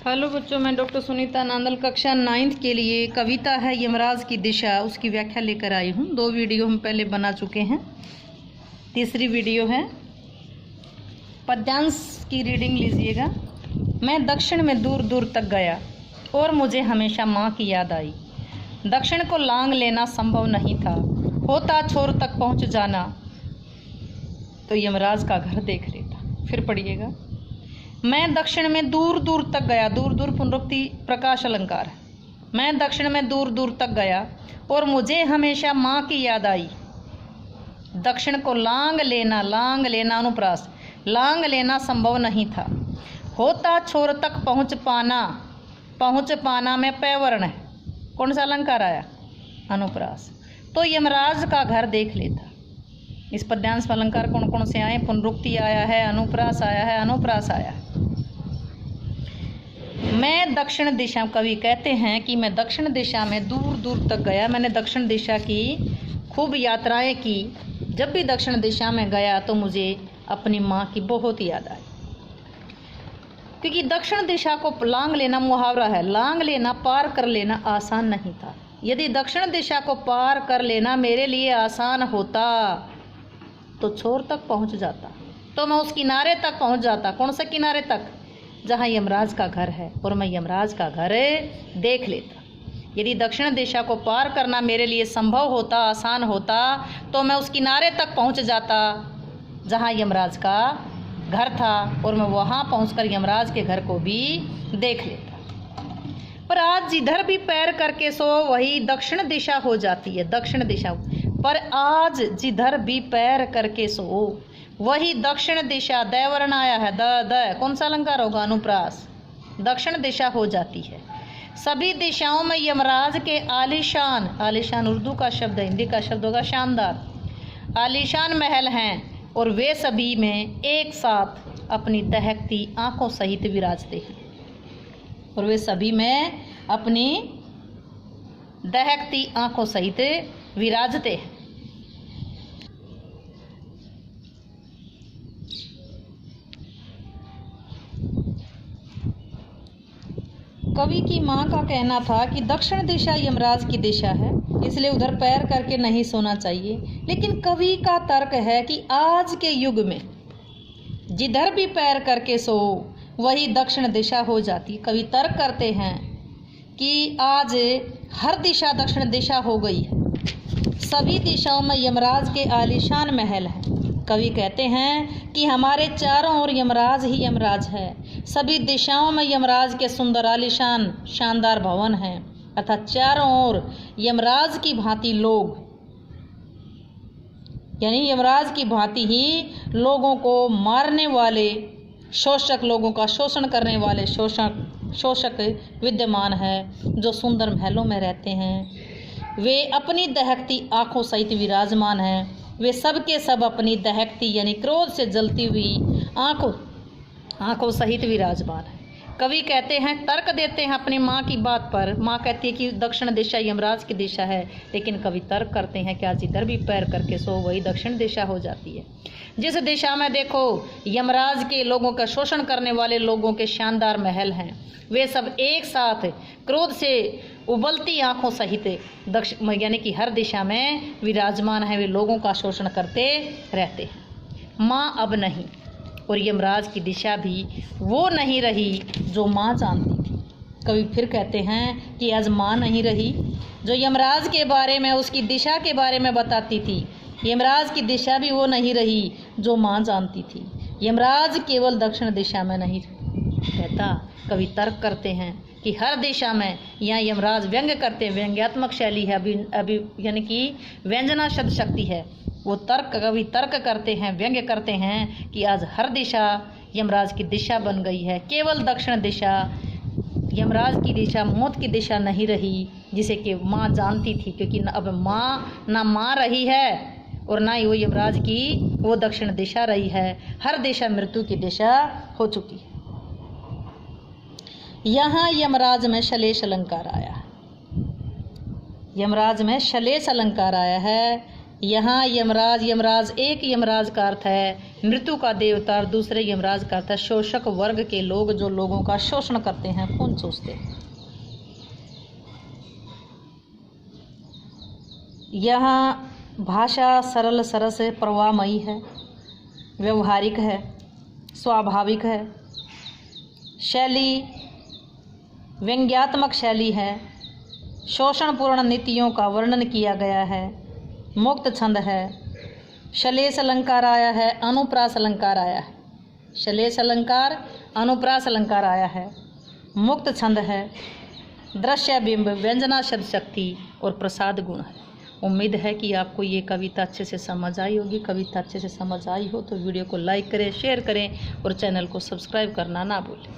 Hello बच्चों, मैं doctor Sunita Nandal कक्षा 9th के लिए कविता है यमराज की दिशा, उसकी व्याख्या लेकर आई हूँ। 2 वीडियो हम पहले बना चुके हैं, तीसरी वीडियो है। पद्यांश की रीडिंग लीजिएगा। मैं दक्षिण में दूर दूर तक गया और मुझे हमेशा माँ की याद आई। दक्षिण को लांग लेना संभव नहीं था, होता छोर तक पहुँच जाना तो यमराज का घर देख लेता। फिर पढ़िएगा। मैं दक्षिण में दूर दूर तक गया, दूर दूर पुनरुक्ति प्रकाश अलंकार है। मैं दक्षिण में दूर दूर तक गया और मुझे हमेशा माँ की याद आई। दक्षिण को लांग लेना अनुप्रास, लांग लेना संभव नहीं था, होता छोर तक पहुँच पाना में पैवर्ण है। कौन सा अलंकार आया? अनुप्रास। तो यमराज का घर देख लेता। इस पद्यांश में अलंकार कौन कौन से आए? पुनरुक्ति आया है, अनुप्रास आया है, अनुप्रास आया है। मैं दक्षिण दिशा, कवि कहते हैं कि मैं दक्षिण दिशा में दूर दूर तक गया। मैंने दक्षिण दिशा की खूब यात्राएं की। जब भी दक्षिण दिशा में गया तो मुझे अपनी माँ की बहुत याद आई, क्योंकि दक्षिण दिशा को लांग लेना मुहावरा है। लांग लेना, पार कर लेना आसान नहीं था। यदि दक्षिण दिशा को पार कर लेना मेरे लिए आसान होता तो छोर तक पहुंच जाता, तो मैं उस किनारे तक पहुंच जाता। कौन से किनारे तक? जहां यमराज का घर है, और मैं यमराज का घर देख लेता। यदि दक्षिण दिशा को पार करना मेरे लिए संभव होता, आसान होता, तो मैं उस किनारे तक पहुंच जाता जहां यमराज का घर था, और मैं वहां पहुंचकर यमराज के घर को भी देख लेता। पर आज जिधर भी पैर करके सो वही दक्षिण दिशा हो जाती है। दक्षिण दिशा पर आज जिधर भी पैर करके सो वही दक्षिण दिशा, दैवर्ण आया है, द कौन सा अलंकार होगा? अनुप्रास। दक्षिण दिशा हो जाती है। सभी दिशाओं में यमराज के आलीशान उर्दू का शब्द है, हिंदी का शब्द होगा शानदार, आलीशान महल हैं, और वे सभी में एक साथ अपनी दहकती आंखों सहित विराजते हैं। और वे सभी में अपनी दहकती आंखों सहित विराजते हैं। कवि की माँ का कहना था कि दक्षिण दिशा यमराज की दिशा है, इसलिए उधर पैर करके नहीं सोना चाहिए। लेकिन कवि का तर्क है कि आज के युग में जिधर भी पैर करके सो वही दक्षिण दिशा हो जाती। कवि तर्क करते हैं कि आज हर दिशा दक्षिण दिशा हो गई है। सभी दिशाओं में यमराज के आलीशान महल हैं। कवि कहते हैं कि हमारे चारों ओर यमराज ही यमराज है। सभी दिशाओं में यमराज के सुंदर आलीशान शानदार भवन हैं, अर्थात चारों ओर यमराज की भांति लोग, यानी यमराज की भांति ही लोगों को मारने वाले, शोषक लोगों का शोषण करने वाले शोषक विद्यमान है, जो सुंदर महलों में रहते हैं। वे अपनी दहकती आंखों सहित विराजमान हैं। वे सब के सब अपनी दहकती यानी क्रोध से जलती हुई आंखों सहित विराजमान है। कवि कहते हैं, तर्क देते हैं अपनी माँ की बात पर। माँ कहती है कि दक्षिण दिशा यमराज की दिशा है, लेकिन कवि तर्क करते हैं कि आज जिधर भी पैर करके सो वही दक्षिण दिशा हो जाती है। जिस दिशा में देखो यमराज के लोगों का शोषण करने वाले लोगों के शानदार महल हैं, वे सब एक साथ क्रोध से उबलती आंखों सहित दक्षिण यानी कि हर दिशा में विराजमान है। वे लोगों का शोषण करते रहते हैं। माँ अब नहीं, और यमराज की दिशा भी वो नहीं रही जो माँ जानती थी। कवि फिर कहते हैं कि आज माँ नहीं रही जो यमराज के बारे में, उसकी दिशा के बारे में बताती थी। यमराज की दिशा भी वो नहीं रही जो माँ जानती थी। यमराज केवल दक्षिण दिशा में नहीं रहता। कवि तर्क करते हैं कि हर दिशा में, यहाँ यमराज व्यंग्य करते हैं, व्यंग्यात्मक शैली है, अभी यानी कि व्यंजना शब्द शक्ति है। वो कवि तर्क करते हैं, व्यंग्य करते हैं कि आज हर दिशा यमराज की दिशा बन गई है। केवल दक्षिण दिशा, यमराज की दिशा, मौत की दिशा नहीं रही, जिसे कि माँ जानती थी, क्योंकि अब ना माँ रही है और ना ही वो यमराज की वो दक्षिण दिशा रही है। हर दिशा मृत्यु की दिशा हो चुकी है। यहाँ यमराज में शलेष अलंकार आया है। यमराज में शलेष अलंकार आया है। यहाँ यमराज, यमराज एक यमराज का अर्थ है मृत्यु का देवता और दूसरे यमराज का अर्थ है शोषक वर्ग के लोग जो लोगों का शोषण करते हैं, खून चूसते हैं। यहाँ भाषा सरल सरस प्रवाहमयी है, व्यवहारिक है, स्वाभाविक है। शैली व्यंग्यात्मक शैली है। शोषणपूर्ण नीतियों का वर्णन किया गया है। मुक्त छंद है। श्लेष अलंकार आया है, अनुप्रास अलंकार आया है। श्लेष अलंकार, अनुप्रास अलंकार आया है। मुक्त छंद है। दृश्य बिंब, व्यंजना शब्द शक्ति और प्रसाद गुण है। उम्मीद है कि आपको ये कविता अच्छे से समझ आई होगी। कविता अच्छे से समझ आई हो तो वीडियो को लाइक करें, शेयर करें और चैनल को सब्सक्राइब करना ना भूलें।